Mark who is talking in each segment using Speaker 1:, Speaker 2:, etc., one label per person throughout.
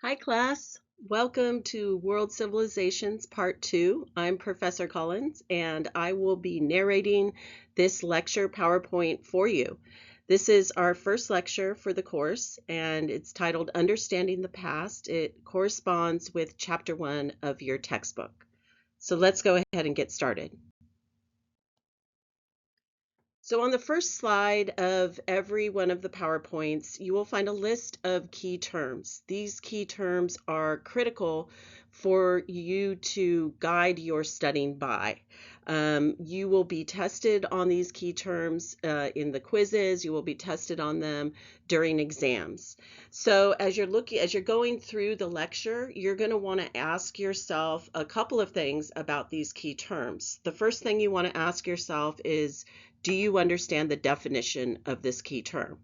Speaker 1: Hi class, welcome to World Civilizations Part 2. I'm Professor Collins and I will be narrating this lecture PowerPoint for you. This is our first lecture for the course and it's titled Understanding the Past. It corresponds with Chapter 1 of your textbook. So let's go ahead and get started. So on the first slide of every one of the PowerPoints, you will find a list of key terms. These key terms are critical for you to guide your studying by. You will be tested on these key terms in the quizzes. You will be tested on them during exams. So as you're going through the lecture, you're going to want to ask yourself a couple of things about these key terms. The first thing you want to ask yourself is, do you understand the definition of this key term?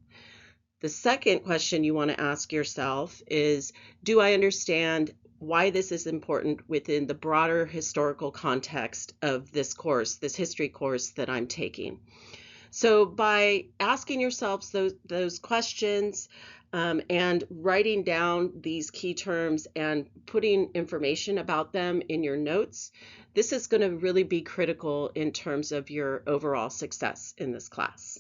Speaker 1: The second question you want to ask yourself is, do I understand why this is important within the broader historical context of this course, this history course that I'm taking? So by asking yourselves those questions and writing down these key terms and putting information about them in your notes, this is going to really be critical in terms of your overall success in this class.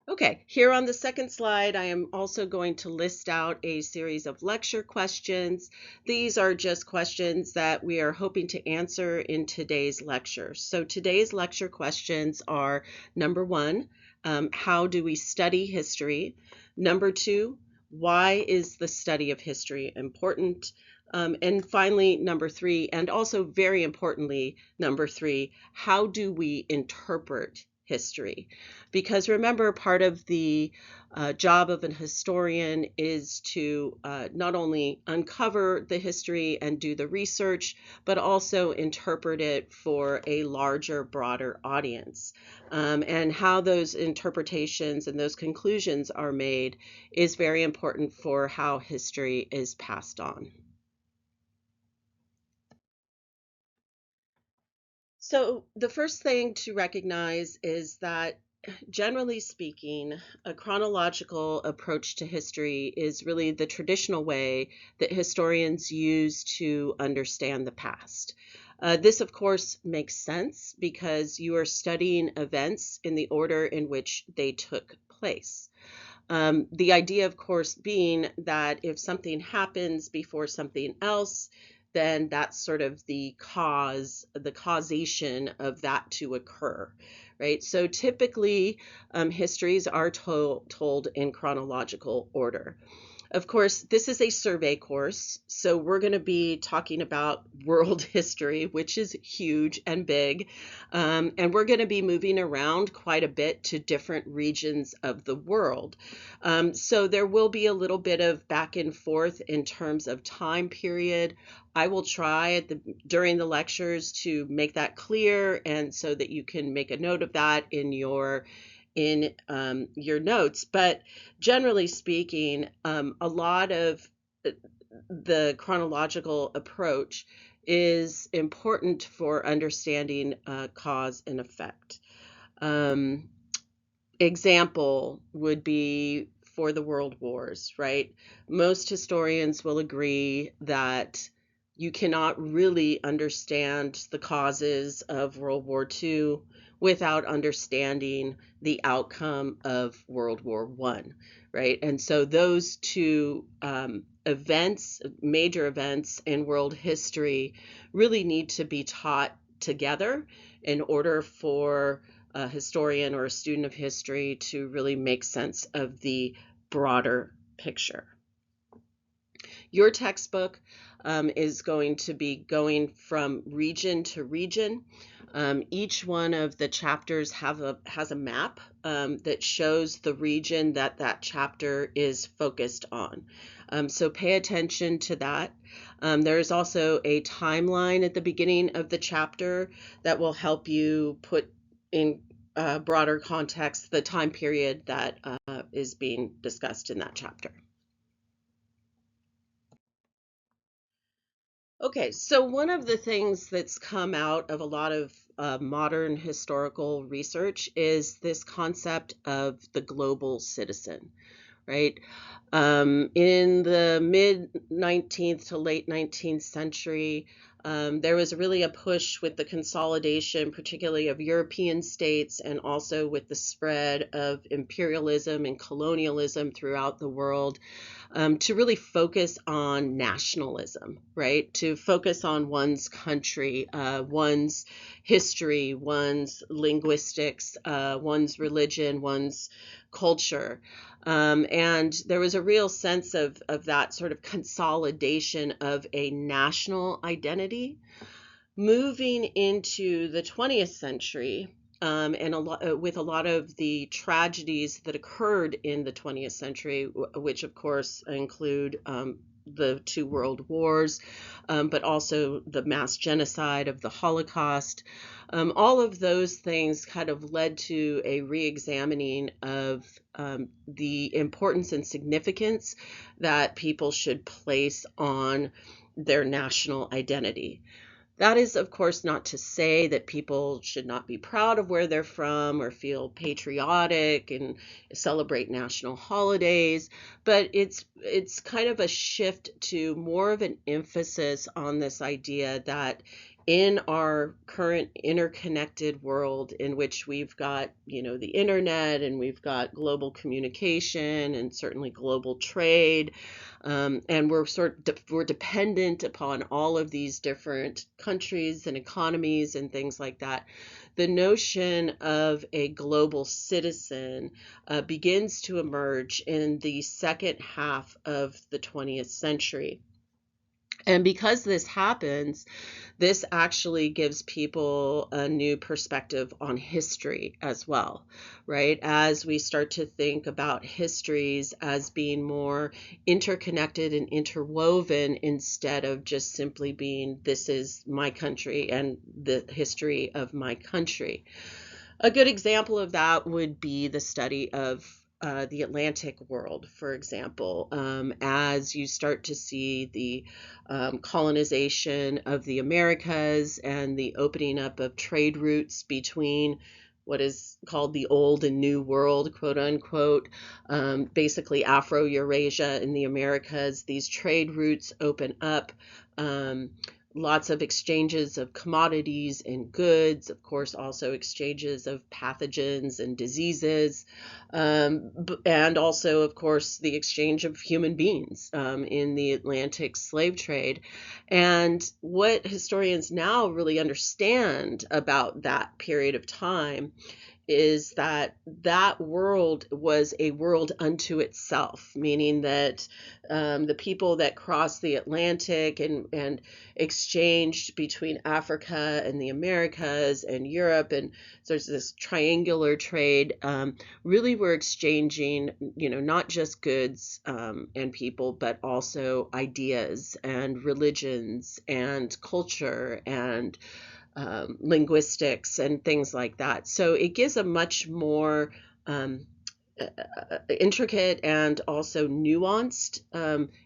Speaker 1: Okay, here on the second slide, I am also going to list out a series of lecture questions. These are just questions that we are hoping to answer in today's lecture. So today's lecture questions are, number one, how do we study history? Number two, why is the study of history important? And finally, number three, and also very importantly, number three, how do we interpret history? Because remember, part of the job of an historian is to not only uncover the history and do the research, but also interpret it for a larger, broader audience. And how those interpretations and those conclusions are made is very important for how history is passed on. So the first thing to recognize is that, generally speaking, a chronological approach to history is really the traditional way that historians use to understand the past. This, of course, makes sense because you are studying events in the order in which they took place. The idea, of course, being that if something happens before something else, then that's sort of the causation of that to occur, right? So typically, histories are told in chronological order. Of course, this is a survey course, so we're going to be talking about world history, which is huge and big, and we're going to be moving around quite a bit to different regions of the world. So there will be a little bit of back and forth in terms of time period. I will try during the lectures to make that clear, and so that you can make a note of that in your notes. But generally speaking, a lot of the chronological approach is important for understanding cause and effect. Example would be for the world wars, right? Most historians will agree that you cannot really understand the causes of World War II without understanding the outcome of World War I, right? And so those two events, major events in world history, really need to be taught together in order for a historian or a student of history to really make sense of the broader picture. Your textbook is going to be going from region to region. Each one of the chapters has a map that shows the region that chapter is focused on. So pay attention to that. There is also a timeline at the beginning of the chapter that will help you put in broader context the time period that is being discussed in that chapter. Okay, so one of the things that's come out of a lot of modern historical research is this concept of the global citizen, right? In the mid 19th to late 19th century, there was really a push with the consolidation, particularly of European states, and also with the spread of imperialism and colonialism throughout the world, to really focus on nationalism, right? To focus on one's country, one's history, one's linguistics, one's religion, one's culture. And there was a real sense of that sort of consolidation of a national identity. Moving into the 20th century, and with a lot of the tragedies that occurred in the 20th century, which of course include the two world wars, but also the mass genocide of the Holocaust. All of those things kind of led to a re-examining of the importance and significance that people should place on their national identity. That is, of course, not to say that people should not be proud of where they're from or feel patriotic and celebrate national holidays, but it's kind of a shift to more of an emphasis on this idea that in our current interconnected world in which we've got, the internet, and we've got global communication and certainly global trade, and we're dependent upon all of these different countries and economies and things like that. The notion of a global citizen begins to emerge in the second half of the 20th century. And because this happens, this actually gives people a new perspective on history as well, right? As we start to think about histories as being more interconnected and interwoven instead of just simply being, this is my country and the history of my country. A good example of that would be the study of the Atlantic world, for example, as you start to see the colonization of the Americas and the opening up of trade routes between what is called the old and new world, quote unquote, basically Afro-Eurasia in the Americas. These trade routes open up. Lots of exchanges of commodities and goods, of course, also exchanges of pathogens and diseases, and also, of course, the exchange of human beings in the Atlantic slave trade. And what historians now really understand about that period of time is that that world was a world unto itself, meaning that the people that crossed the Atlantic and exchanged between Africa and the Americas and Europe, and so there's this triangular trade, really were exchanging, not just goods and people, but also ideas and religions and culture and linguistics and things like that. So it gives a much more intricate and also nuanced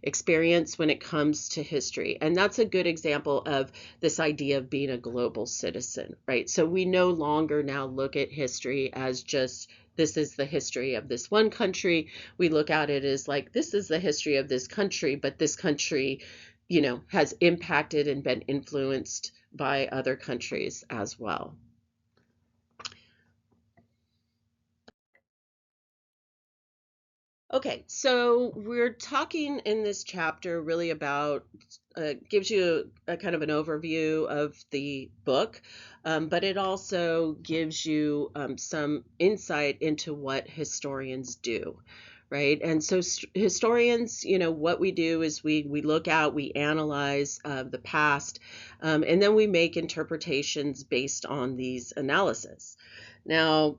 Speaker 1: experience when it comes to history. And that's a good example of this idea of being a global citizen, right? So we no longer now look at history as just, this is the history of this one country. We look at it as like, this is the history of this country, but this country, has impacted and been influenced by other countries as well. Okay, so we're talking in this chapter really about, gives you a kind of an overview of the book, but it also gives you some insight into what historians do, right? And so historians, what we do is we look out, we analyze the past, and then we make interpretations based on these analyses. Now,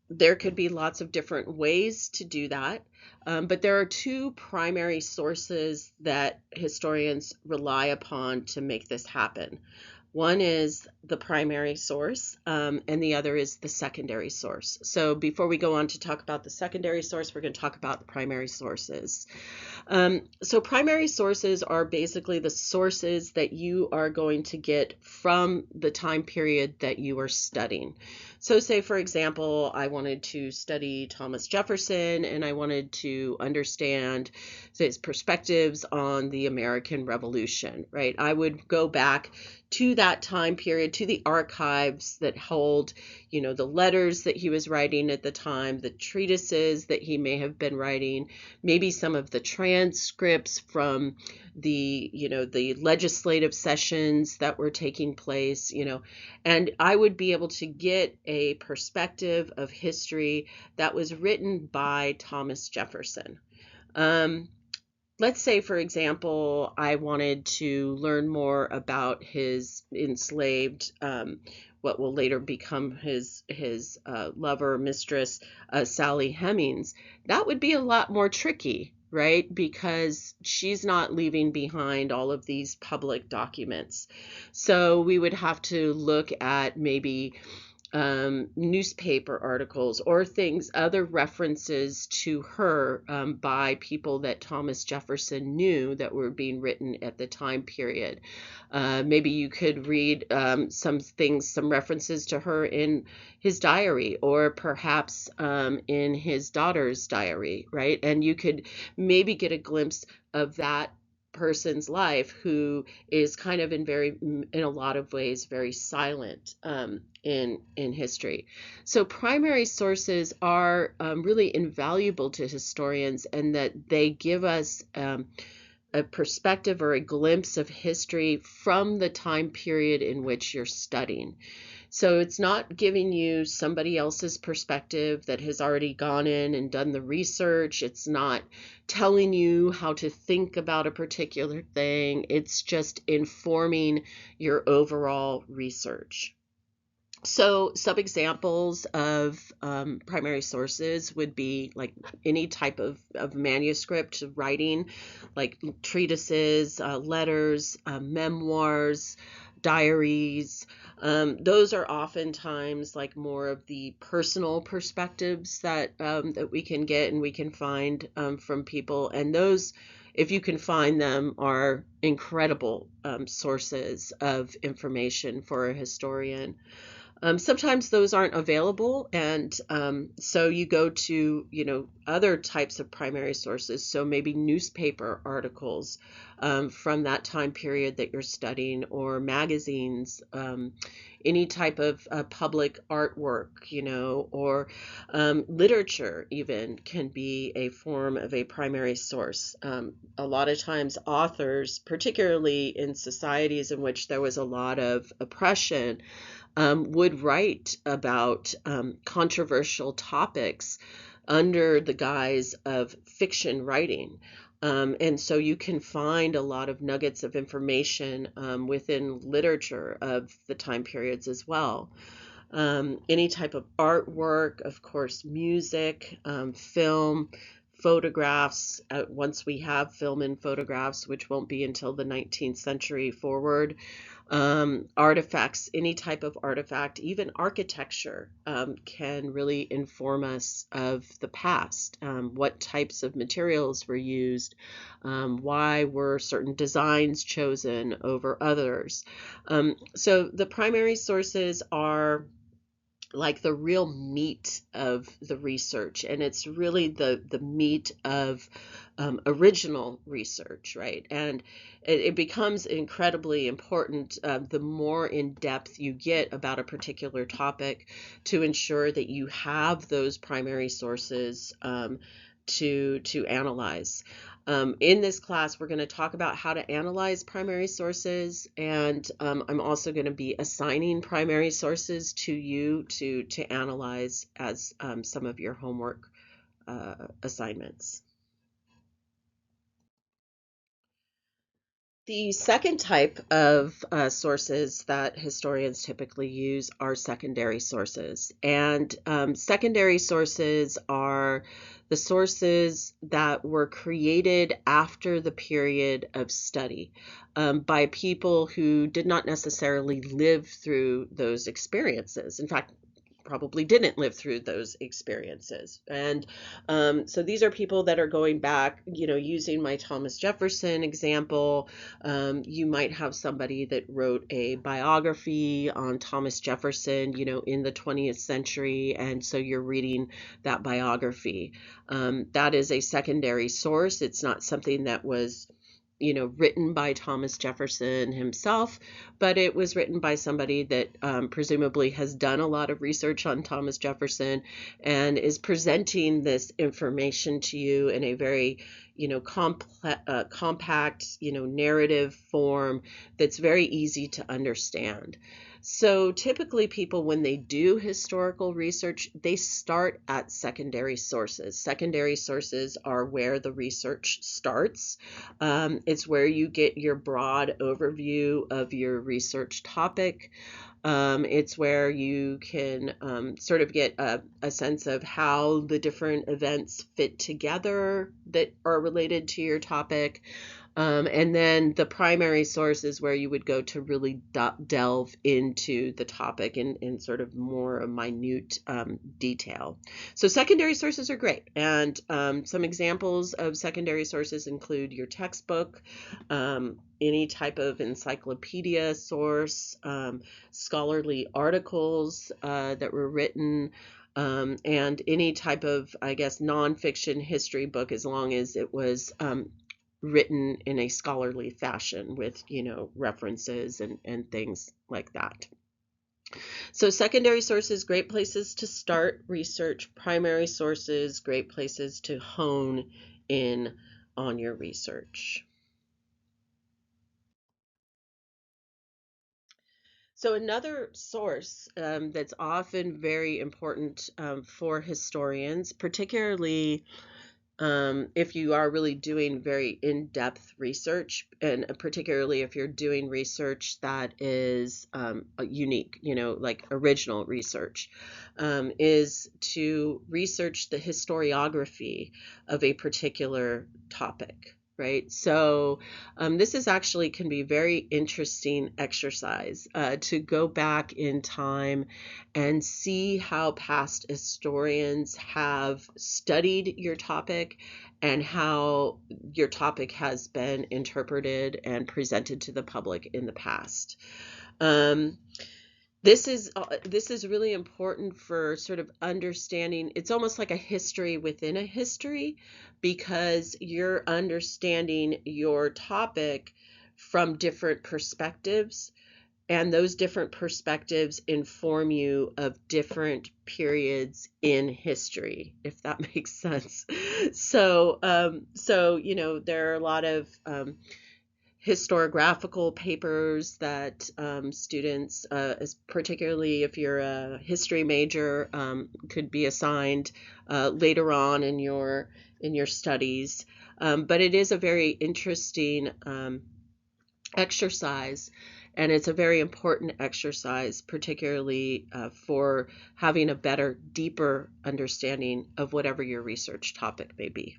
Speaker 1: there could be lots of different ways to do that, but there are two primary sources that historians rely upon to make this happen. One is the primary source, and the other is the secondary source. So before we go on to talk about the secondary source, we're going to talk about the primary sources. So primary sources are basically the sources that you are going to get from the time period that you are studying. So say, for example, I wanted to study Thomas Jefferson and I wanted to understand his perspectives on the American Revolution, right? I would go back to that time period, to the archives that hold, the letters that he was writing at the time, the treatises that he may have been writing, maybe some of the transcripts from the legislative sessions that were taking place, and I would be able to get a perspective of history that was written by Thomas Jefferson. Let's say, for example, I wanted to learn more about his enslaved, what will later become his lover, mistress, Sally Hemings. That would be a lot more tricky, right? Because she's not leaving behind all of these public documents. So we would have to look at maybe newspaper articles or things, other references to her by people that Thomas Jefferson knew that were being written at the time period. Maybe you could read some things, some references to her in his diary, or perhaps in his daughter's diary, right? And you could maybe get a glimpse of that person's life who is kind of in a lot of ways very silent in history. So primary sources are really invaluable to historians, and that they give us a perspective or a glimpse of history from the time period in which you're studying. So it's not giving you somebody else's perspective that has already gone in and done the research. It's not telling you how to think about a particular thing. It's just informing your overall research. So some examples of primary sources would be like any type of manuscript writing, like treatises, letters, memoirs, diaries. Those are oftentimes like more of the personal perspectives that we can get and we can find from people. And those, if you can find them, are incredible sources of information for a historian. Sometimes those aren't available, and so you go to, other types of primary sources. So maybe newspaper articles from that time period that you're studying, or magazines, any type of public artwork, or literature even can be a form of a primary source. A lot of times authors, particularly in societies in which there was a lot of oppression, would write about controversial topics under the guise of fiction writing. And so you can find a lot of nuggets of information within literature of the time periods as well. Any type of artwork, of course, music, film, photographs. Once we have film and photographs, which won't be until the 19th century forward, artifacts, any type of artifact, even architecture, can really inform us of the past. What types of materials were used? Why were certain designs chosen over others? So the primary sources are like the real meat of the research, and it's really the meat of original research, right? And it becomes incredibly important the more in depth you get about a particular topic, to ensure that you have those primary sources to analyze. In this class, we're going to talk about how to analyze primary sources, and I'm also going to be assigning primary sources to you to analyze as some of your homework assignments. The second type of sources that historians typically use are secondary sources. And secondary sources are the sources that were created after the period of study by people who did not necessarily live through those experiences. In fact, probably didn't live through those experiences. And so these are people that are going back, using my Thomas Jefferson example. You might have somebody that wrote a biography on Thomas Jefferson, in the 20th century. And so you're reading that biography. That is a secondary source. It's not something that was written by Thomas Jefferson himself, but it was written by somebody that presumably has done a lot of research on Thomas Jefferson and is presenting this information to you in a very, compact, narrative form that's very easy to understand. So typically people, when they do historical research, they start at secondary sources. Secondary sources are where the research starts. It's where you get your broad overview of your research topic. It's where you can sort of get a sense of how the different events fit together that are related to your topic. And then the primary source is where you would go to really delve into the topic in sort of more minute detail. So secondary sources are great. And some examples of secondary sources include your textbook, any type of encyclopedia source, scholarly articles that were written, and any type of, I guess, nonfiction history book, as long as it was written in a scholarly fashion with, references and things like that. So secondary sources, great places to start research. Primary sources, great places to hone in on your research. So another source that's often very important for historians, particularly if you are really doing very in-depth research, and particularly if you're doing research that is unique, like original research, is to research the historiography of a particular topic. Right. So this is actually can be very interesting exercise to go back in time and see how past historians have studied your topic and how your topic has been interpreted and presented to the public in the past. Um, this is really important for sort of understanding. It's almost like a history within a history, because you're understanding your topic from different perspectives, and those different perspectives inform you of different periods in history, if that makes sense. So there are a lot of historiographical papers that students, particularly if you're a history major, could be assigned later on in your studies. But it is a very interesting exercise, and it's a very important exercise, particularly for having a better, deeper understanding of whatever your research topic may be.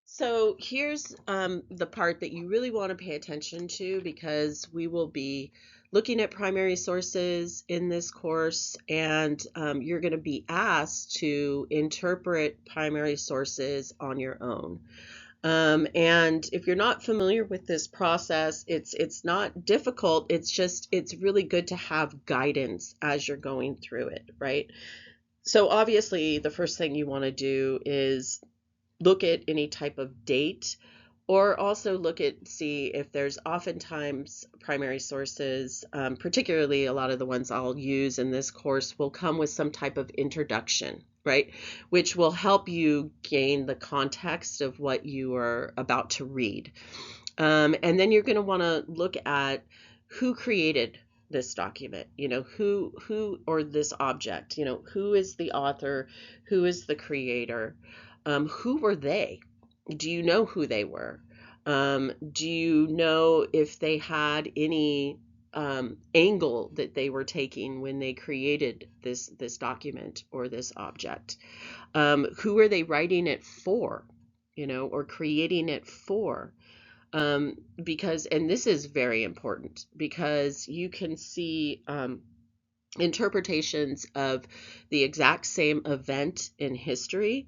Speaker 1: So here's the part that you really want to pay attention to, because we will be looking at primary sources in this course, and you're going to be asked to interpret primary sources on your own. And if you're not familiar with this process, it's not difficult. It's really good to have guidance as you're going through it, right? So obviously, the first thing you want to do is look at any type of date, or also see if there's oftentimes primary sources, particularly a lot of the ones I'll use in this course will come with some type of introduction, right? Which will help you gain the context of what you are about to read. And then you're going to want to look at who created this document, who or this object, who is the author, who is the creator. Who were they? Do you know who they were? Do you know if they had any angle that they were taking when they created this document or this object? Who are they writing it for, or creating it for? Because, and this is very important, because you can see interpretations of the exact same event in history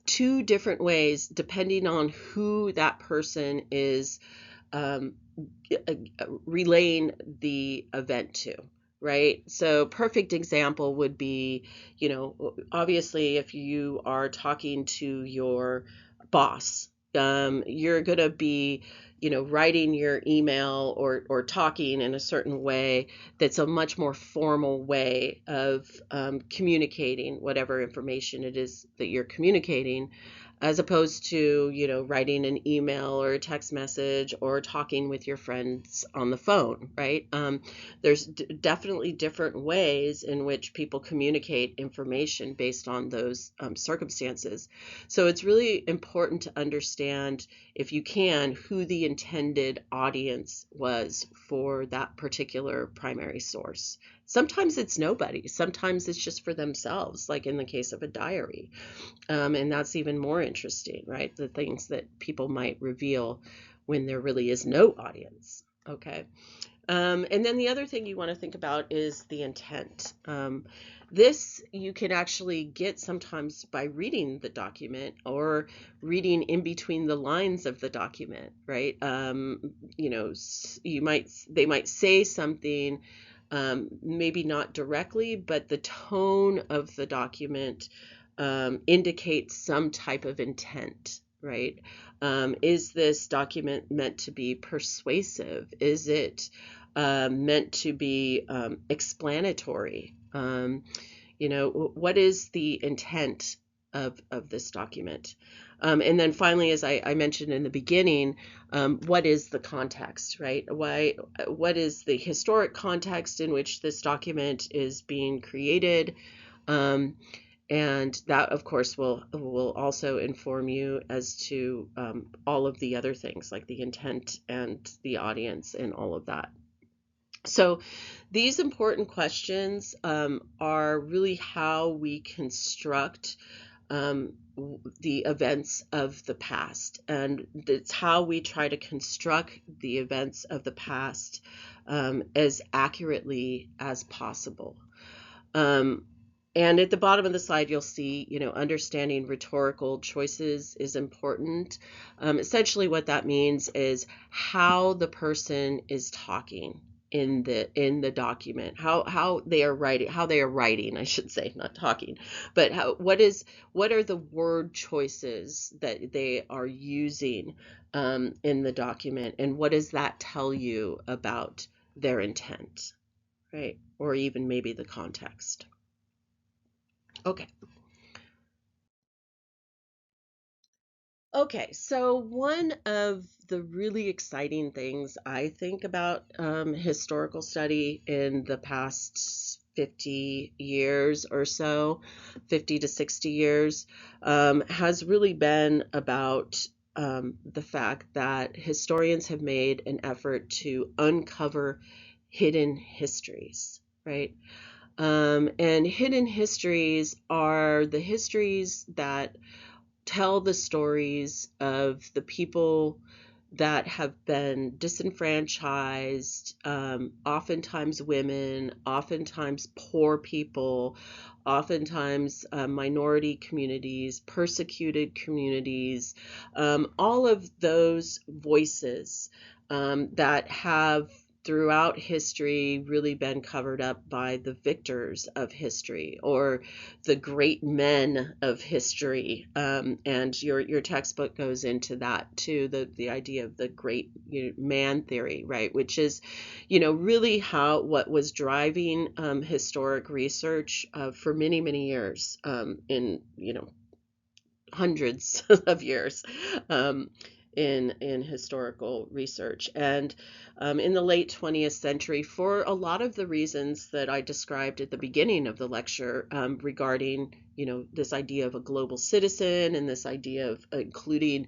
Speaker 1: two different ways depending on who that person is um, relaying the event to, right? So, perfect example would be, obviously, if you are talking to your boss, you're going to be, writing your email or talking in a certain way that's a much more formal way of communicating whatever information it is that you're communicating, as opposed to, writing an email or a text message or talking with your friends on the phone, right? There's definitely different ways in which people communicate information based on those circumstances. So it's really important to understand, if you can, who the intended audience was for that particular primary source. Sometimes it's nobody. Sometimes it's just for themselves, like in the case of a diary. And that's even more interesting, right? The things that people might reveal when there really is no audience. Okay. And then the other thing you want to think about is the intent. This you can actually get sometimes by reading the document or reading in between the lines of the document, right? They might say something, maybe not directly, but the tone of the document indicates some type of intent, right? Is this document meant to be persuasive? Is it meant to be explanatory? What is the intent of this document? And then finally, as I mentioned in the beginning, what is the context, right? What is the historic context in which this document is being created? And that, of course, will also inform you as to all of the other things, like the intent and the audience and all of that. So these important questions are really how we construct the events of the past. And it's how we try to construct the events of the past as accurately as possible. And at the bottom of the slide, you'll see, understanding rhetorical choices is important. Essentially, what that means is how the person is talking in the document, how they are writing, I should say, not talking, but what are the word choices that they are using in the document, and what does that tell you about their intent, right? Or even maybe the context. Okay. Okay, so one of the really exciting things I think about historical study in the past 50 years or so, 50 to 60 years, has really been about the fact that historians have made an effort to uncover hidden histories, right? And hidden histories are the histories that tell the stories of the people that have been disenfranchised, oftentimes women, oftentimes poor people, oftentimes minority communities, persecuted communities, all of those voices that have throughout history really been covered up by the victors of history or the great men of history. And your textbook goes into that too, the idea of the great man theory, right? Which is, really what was driving historic research for many, many years in, hundreds of years. in historical research. And in the late 20th century, for a lot of the reasons that I described at the beginning of the lecture, regarding, this idea of a global citizen and this idea of including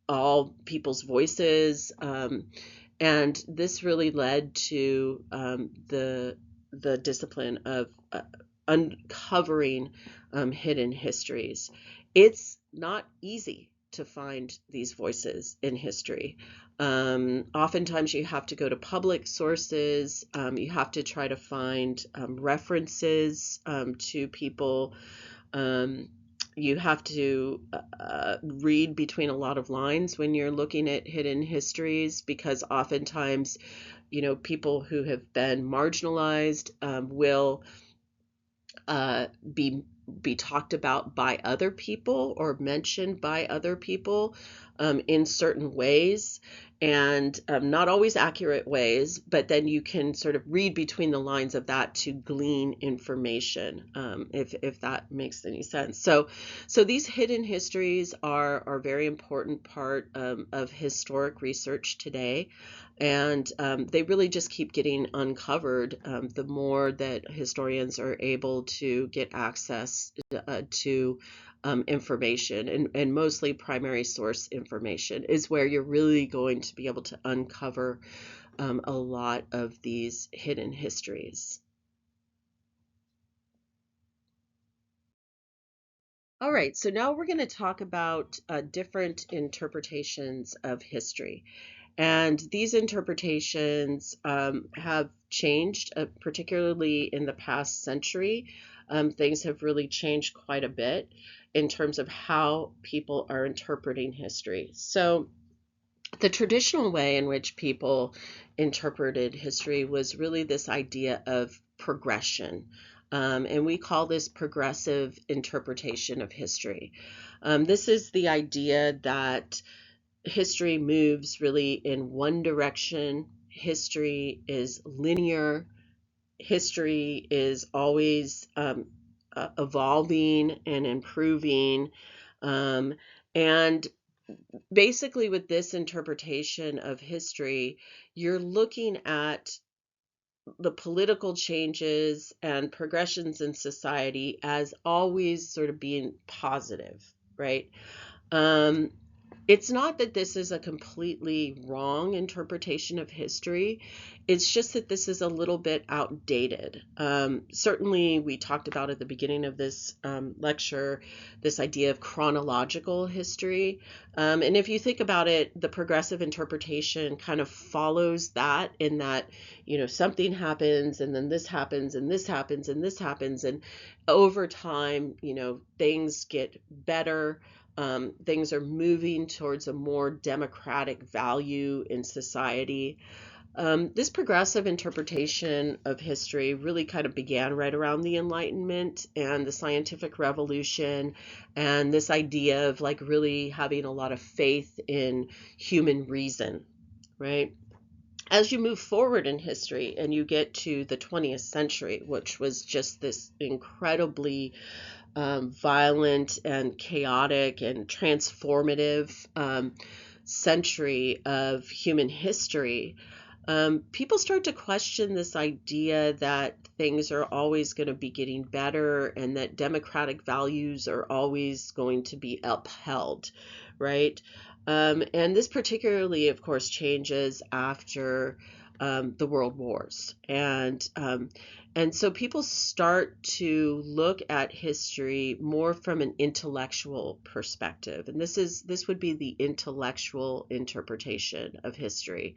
Speaker 1: all people's voices. And this really led to the discipline of uncovering hidden histories. It's not easy to find these voices in history. Oftentimes you have to go to public sources. You have to try to find references to people. You have to read between a lot of lines when you're looking at hidden histories, because oftentimes, people who have been marginalized will be talked about by other people or mentioned by other people in certain ways, and not always accurate ways, but then you can sort of read between the lines of that to glean information, if that makes any sense. So these hidden histories are a very important part of historic research today. And they really just keep getting uncovered the more that historians are able to get access to information, and mostly primary source information is where you're really going to be able to uncover a lot of these hidden histories. All right, so now we're going to talk about different interpretations of history. And these interpretations have changed, particularly in the past century. Things have really changed quite a bit in terms of how people are interpreting history. So, the traditional way in which people interpreted history was really this idea of progression. And we call this progressive interpretation of history. This is the idea that history moves really in one direction. History is linear. History is always evolving and improving. And basically, with this interpretation of history, you're looking at the political changes and progressions in society as always sort of being positive, right? Um, it's not that this is a completely wrong interpretation of history. It's just that this is a little bit outdated. Certainly, we talked about at the beginning of this lecture this idea of chronological history. And if you think about it, the progressive interpretation kind of follows that, in that, something happens and then this happens and this happens and this happens. And over time, things get better. Things are moving towards a more democratic value in society. This progressive interpretation of history really kind of began right around the Enlightenment and the scientific revolution, and this idea of like really having a lot of faith in human reason, right? As you move forward in history and you get to the 20th century, which was just this incredibly violent and chaotic and transformative century of human history, people start to question this idea that things are always going to be getting better and that democratic values are always going to be upheld, right? And this particularly, of course, changes after the World Wars. And so people start to look at history more from an intellectual perspective. And this would be the intellectual interpretation of history.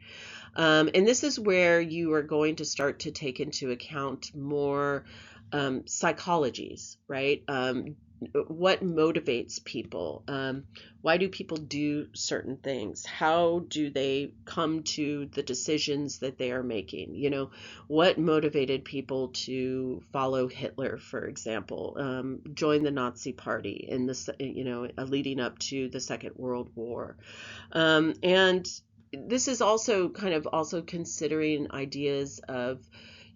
Speaker 1: And this is where you are going to start to take into account more psychologies, right? What motivates people? Why do people do certain things? How do they come to the decisions that they are making? What motivated people to follow Hitler, for example, join the Nazi Party in this, leading up to the Second World War? And this is also kind of also considering ideas of,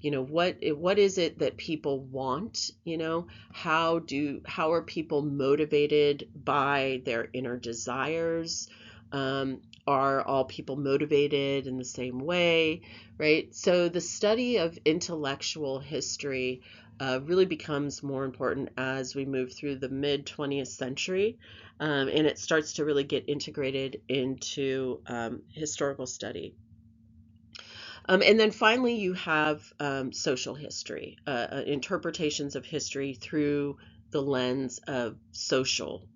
Speaker 1: what is it that people want? How are people motivated by their inner desires? Are all people motivated in the same way, right? So the study of intellectual history really becomes more important as we move through the mid 20th century, and it starts to really get integrated into historical study. And then finally, you have social history, interpretations of history through the lens of social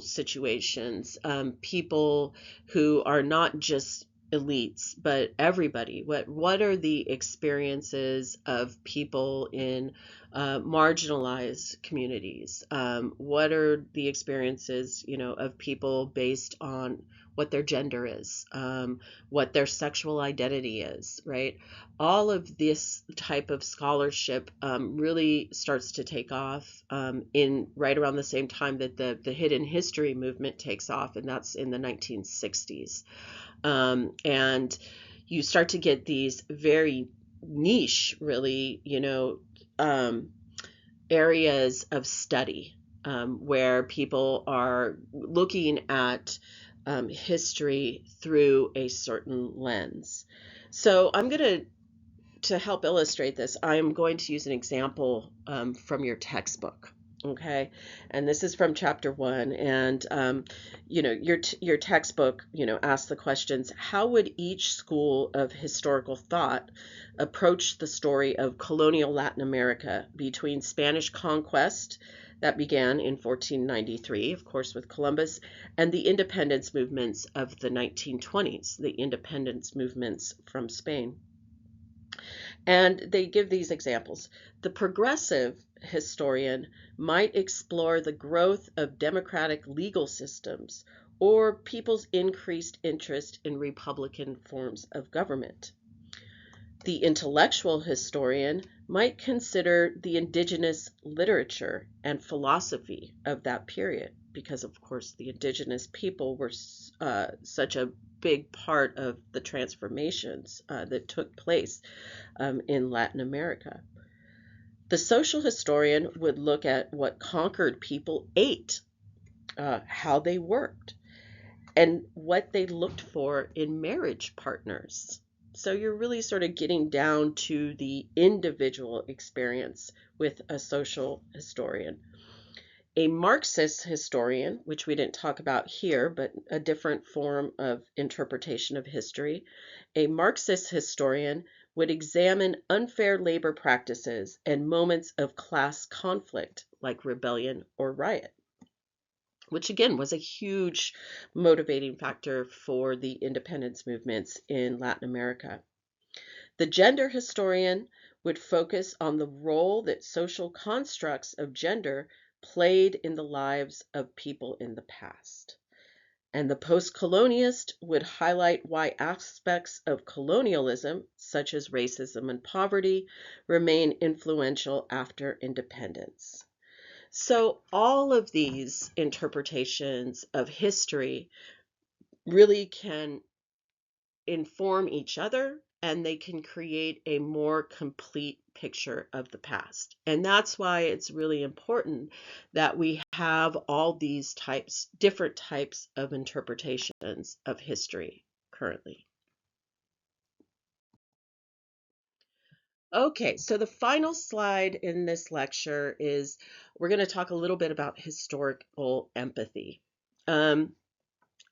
Speaker 1: situations, people who are not just elites, but everybody. What are the experiences of people in marginalized communities? What are the experiences, of people based on what their gender is, what their sexual identity is, right? All of this type of scholarship really starts to take off in right around the same time that the hidden history movement takes off, and that's in the 1960s. And you start to get these very niche, really, areas of study where people are looking at history through a certain lens. So I'm going to help illustrate this, I am going to use an example from your textbook. Okay, and this is from chapter 1, and your textbook asks the questions: how would each school of historical thought approach the story of colonial Latin America between Spanish conquest that began in 1493, of course, with Columbus, and the independence movements of the 1920s, the independence movements from Spain? And they give these examples. The progressive historian might explore the growth of democratic legal systems or people's increased interest in republican forms of government. The intellectual historian might consider the indigenous literature and philosophy of that period, because, of course, the indigenous people were such a big part of the transformations that took place in Latin America. The social historian would look at what conquered people ate, how they worked, and what they looked for in marriage partners. So you're really sort of getting down to the individual experience with a social historian. A Marxist historian, which we didn't talk about here, but a different form of interpretation of history, a Marxist historian would examine unfair labor practices and moments of class conflict, like rebellion or riot, which again was a huge motivating factor for the independence movements in Latin America. The gender historian would focus on the role that social constructs of gender played in the lives of people in the past. And the post-colonialist would highlight why aspects of colonialism, such as racism and poverty, remain influential after independence. So all of these interpretations of history really can inform each other, and they can create a more complete picture of the past. And that's why it's really important that we have all these different types of interpretations of history currently. Okay, so the final slide in this lecture is we're going to talk a little bit about historical empathy. And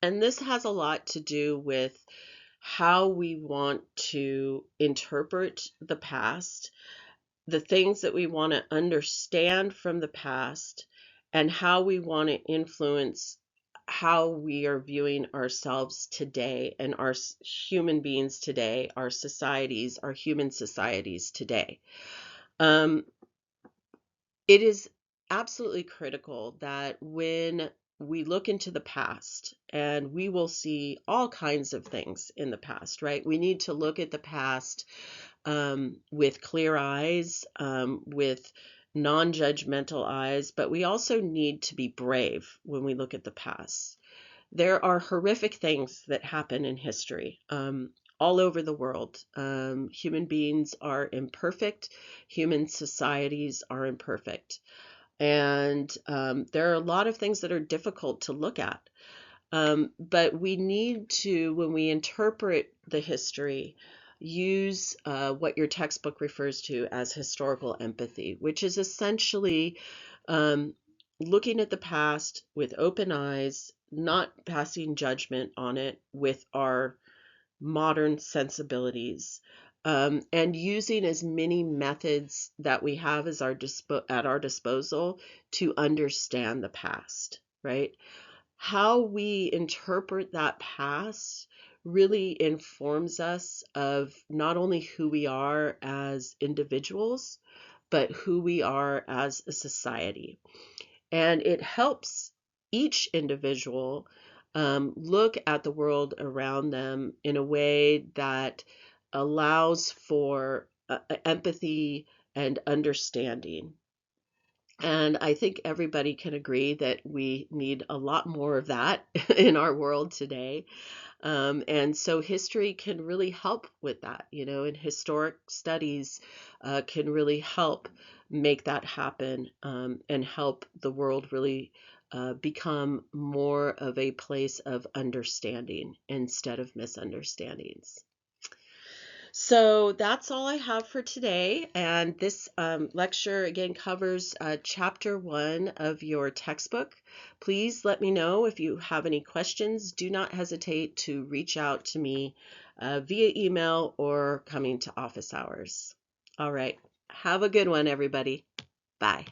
Speaker 1: this has a lot to do with how we want to interpret the past, the things that we want to understand from the past, and how we want to influence how we are viewing ourselves today and our human beings today, our societies, our human societies today. It is absolutely critical that when we look into the past, and we will see all kinds of things in the past, right? We need to look at the past with clear eyes, with non-judgmental eyes, but we also need to be brave when we look at the past. There are horrific things that happen in history. All over the world. Human beings are imperfect. Human societies are imperfect. And there are a lot of things that are difficult to look at. But we need to, when we interpret the history, use what your textbook refers to as historical empathy, which is essentially um, looking at the past with open eyes, not passing judgment on it with our modern sensibilities, and using as many methods that we have as at our disposal to understand the past, right? How we interpret that past really informs us of not only who we are as individuals, but who we are as a society. And it helps each individual look at the world around them in a way that allows for empathy and understanding. And I think everybody can agree that we need a lot more of that in our world today. And so history can really help with that, and historic studies can really help make that happen, and help the world really become more of a place of understanding instead of misunderstandings. So that's all I have for today. And this lecture again covers chapter 1 of your textbook. Please let me know if you have any questions. Do not hesitate to reach out to me via email or coming to office hours. All right. Have a good one, everybody. Bye.